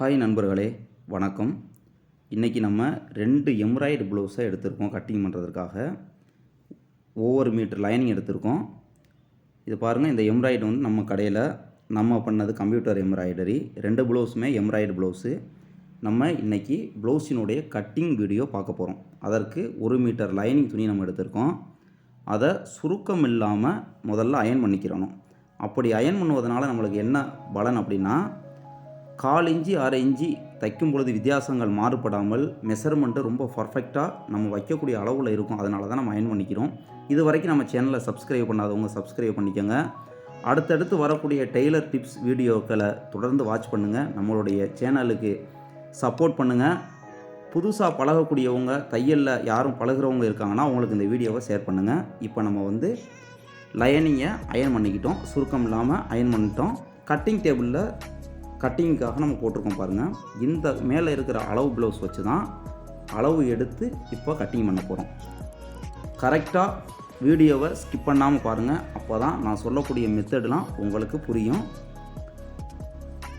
Hi நண்பர்களே, வணக்கம். இன்றைக்கி நம்ம 2 எம்ப்ராய்டு ப்ளவுஸை எடுத்திருக்கோம் கட்டிங் பண்ணுறதுக்காக. ஒவ்வொரு மீட்டர் லைனிங் எடுத்திருக்கோம். இது பாருங்கள், இந்த எம்ப்ராய்டு வந்து நம்ம கடையில் நம்ம பண்ணது கம்ப்யூட்டர் எம்ப்ராய்டரி. 2 ப்ளவுஸுமே எம்ப்ராய்டு ப்ளவுஸு. நம்ம இன்றைக்கி ப்ளவுஸினுடைய கட்டிங் வீடியோ பார்க்க போகிறோம். அதற்கு 1 மீட்டர் லைனிங் துணி நம்ம எடுத்திருக்கோம். அதை சுருக்கம் இல்லாமல் முதல்ல அயன் பண்ணிக்கிறணும். அப்படி அயன் பண்ணுவதனால நம்மளுக்கு என்ன பலன் அப்படின்னா, 1/4 இன்ச்சு 1/2 இன்ச்சு தைக்கும் பொழுது வித்தியாசங்கள் மாறுபடாமல் மெஷர்மெண்ட்டு ரொம்ப பர்ஃபெக்டாக நம்ம வைக்கக்கூடிய அளவில் இருக்கும். அதனால தான் நம்ம அயன் பண்ணிக்கிறோம். இது வரைக்கும் நம்ம சேனலை சப்ஸ்கிரைப் பண்ணாதவங்க சப்ஸ்கிரைப் பண்ணிக்கோங்க. அடுத்தடுத்து வரக்கூடிய டெய்லர் டிப்ஸ் வீடியோக்களை தொடர்ந்து வாட்ச் பண்ணுங்கள். நம்மளுடைய சேனலுக்கு சப்போர்ட் பண்ணுங்கள். புதுசாக பழகக்கூடியவங்க, தையலில் யாரும் பழகிறவங்க இருக்காங்கன்னா அவங்களுக்கு இந்த வீடியோவை ஷேர் பண்ணுங்கள். இப்போ நம்ம வந்து லைனிங்கை அயன் பண்ணிக்கிட்டோம். சுருக்கம் இல்லாமல் அயன் பண்ணிட்டோம். கட்டிங் டேபிளில் கட்டிங்காக நம்ம போட்டிருக்கோம் பாருங்கள். இந்த மேலே இருக்கிற அளவு ப்ளவுஸ் வச்சு தான் அளவு எடுத்து இப்போ கட்டிங் பண்ண போகிறோம். கரெக்டாக வீடியோவை ஸ்கிப் பண்ணாமல் பாருங்கள். அப்போ தான் நான் சொல்லக்கூடிய மெத்தடெலாம் உங்களுக்கு புரியும்.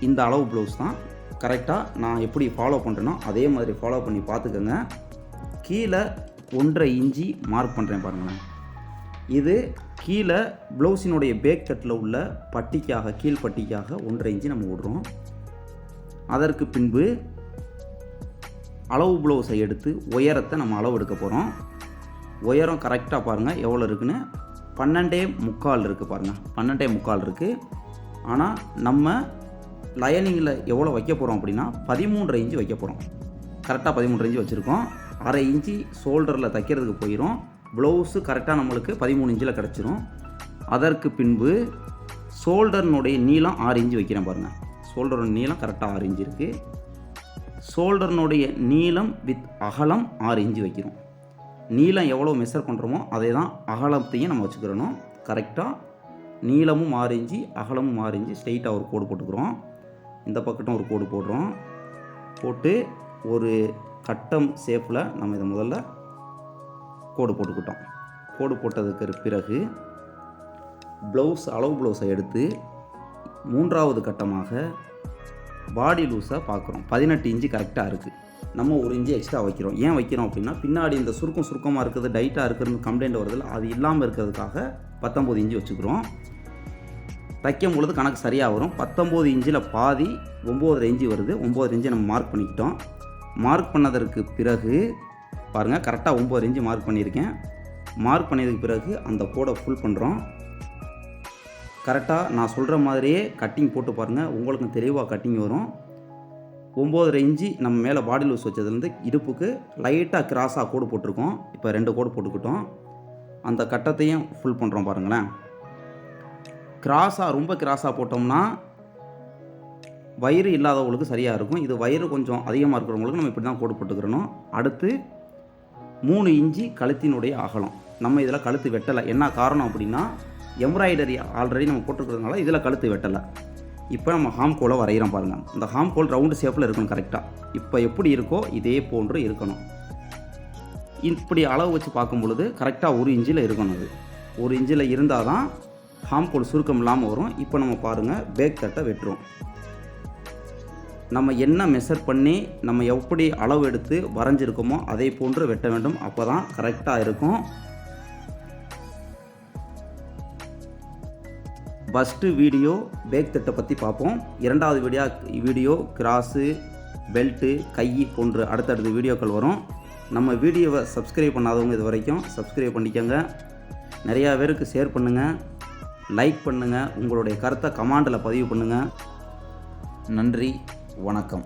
இந்த அளவு ப்ளவுஸ் தான் கரெக்டாக நான் எப்படி ஃபாலோ பண்ணுறேனோ அதே மாதிரி ஃபாலோ பண்ணி பார்த்துக்கோங்க. கீழே 1.5 இன்ச்சு மார்க் பண்ணுறேன் பாருங்களேன். இது கீழே ப்ளவுஸினுடைய பேக் கட்டில் உள்ள பட்டிக்காக, கீழ் பட்டிக்காக 1.5 இன்ச்சு நம்ம விடுறோம். அதற்கு பின்பு அளவு ப்ளவுஸை எடுத்து உயரத்தை நம்ம அளவு எடுக்க போகிறோம். உயரம் கரெக்டாக பாருங்கள் எவ்வளோ இருக்குன்னு. 12.75 இருக்குது பாருங்கள். 12.75 இருக்குது. ஆனால் நம்ம லைனிங்கில் எவ்வளோ வைக்க போகிறோம் அப்படின்னா 13.5 இன்ச்சு வைக்க போகிறோம். கரெக்டாக 13 இன்ச்சு வச்சுருக்கோம். 1/2 இன்ச்சு ஷோல்டரில் தைக்கிறதுக்கு போயிடும். ப்ளவுஸு கரெக்டாக நம்மளுக்கு 13 இன்ச்சில் கிடச்சிரும். அதற்கு பின்பு ஷோல்டர்னுடைய நீளம் 6 இன்ச்சு வைக்கிறேன் பாருங்கள். ஷோல்டரோட நீளம் கரெக்டாக 6 இன்ச்சு இருக்குது. ஷோல்டர்னுடைய நீளம் வித் அகலம் 6 இன்ச்சு வைக்கிறோம். நீளம் எவ்வளோ மெஷர் பண்ணுறோமோ அதே தான் அகலத்தையும் நம்ம வச்சுக்கிறணும். கரெக்டாக நீளமும் 6 இன்ச்சு, அகலமும் 6 இன்ச்சு ஸ்ட்ரெயிட்டாக ஒரு கோடு போட்டுக்கிறோம். இந்த பக்கட்டும் ஒரு கோடு போடுறோம். போட்டு ஒரு கட்டம் ஷேப்பில் நம்ம இதை முதல்ல கோடு போட்டுக்கிட்டோம். கோடு போட்டதுக்கு பிறகு ப்ளவுஸ் அளவு ப்ளவுஸை எடுத்து 3வது கட்டமாக பாடி லூஸை பார்க்குறோம். 18 இன்ச்சு கரெக்டாக இருக்குது. நம்ம 1 இன்ச்சு எக்ஸ்ட்ரா வைக்கிறோம். ஏன் வைக்கிறோம் அப்படின்னா, பின்னாடி இந்த சுருக்கமாக இருக்குது, டைட்டாக இருக்குதுன்னு கம்ப்ளைண்ட் வருதில்ல, அது இல்லாமல் இருக்கிறதுக்காக 19 இன்ச்சு வச்சுக்கிறோம். தைக்கும் பொழுது கணக்கு சரியாக வரும். 19 இன்ச்சில் பாதி 9.5 இன்ச்சு வருது. 9 இன்ச்சு நம்ம மார்க் பண்ணிக்கிட்டோம். மார்க் பண்ணதற்கு பிறகு பாருங்கள், கரெக்டாக 9 இன்ச்சு மார்க் பண்ணியிருக்கேன். மார்க் பண்ணதுக்கு பிறகு அந்த கோடை ஃபுல் பண்ணுறோம். கரெக்டாக நான் சொல்கிற மாதிரியே கட்டிங் போட்டு பாருங்கள், உங்களுக்கும் தெளிவாக கட்டிங் வரும். 9.5 இன்ச்சு நம்ம மேலே பாடி லூஸ் வச்சதுலேருந்து இடுப்புக்கு லைட்டாக கிராஸாக கோடு போட்டிருக்கோம். இப்போ 2 கோடு போட்டுக்கிட்டோம். அந்த கட்டத்தையும் ஃபுல் பண்ணுறோம் பாருங்களேன். ரொம்ப கிராஸாக போட்டோம்னா வயிறு இல்லாதவங்களுக்கு சரியாக இருக்கும். இது வயிறு கொஞ்சம் அதிகமாக இருக்கிறவங்களுக்கு நம்ம இப்படி தான் கோடு போட்டுக்கிறணும். அடுத்து 3 இன்ச்சு கழுத்தினுடைய அகலம். நம்ம இதில் கழுத்து வெட்டலை. என்ன காரணம் அப்படின்னா, எம்ப்ராய்டரி ஆல்ரெடி நம்ம போட்டுக்கிறதுனால இதில் கழுத்து வெட்டலை. இப்போ நம்ம ஹாம்கோலை வரைகிறோம் பாருங்கள். இந்த ஹாம்கோல் ரவுண்டு ஷேப்பில் இருக்கணும் கரெக்டாக. இப்போ எப்படி இருக்கோ இதே போன்று இருக்கணும். இப்படி அளவு வச்சு பார்க்கும் பொழுது கரெக்டாக 1 இன்ச்சில் இருக்கணும். அது 1 இன்ச்சில் இருந்தால் தான் ஹாம்கோல் சுருக்கம் இல்லாமல் வரும். இப்போ நம்ம பாருங்கள், பேக் கட்டை வெட்டுறோம். நம்ம என்ன மெஷர் பண்ணி நம்ம எப்படி அளவு எடுத்து வரைஞ்சிருக்கோமோ அதே போன்று வெட்ட வேண்டும். அப்போ தான் கரெக்டாக இருக்கும். ஃபஸ்ட்டு வீடியோ பேக் தட்டை பற்றி பார்ப்போம். 2வது வீடியோ கிராஸு, பெல்ட்டு, கை போன்ற அடுத்தடுத்த வீடியோக்கள் வரும். நம்ம வீடியோவை சப்ஸ்கிரைப் பண்ணாதவங்க இது வரைக்கும் சப்ஸ்கிரைப் பண்ணிக்கோங்க. நிறையா பேருக்கு ஷேர் பண்ணுங்கள், லைக் பண்ணுங்கள், உங்களுடைய கருத்தை கமெண்டில் பதிவு பண்ணுங்கள். நன்றி, வணக்கம்.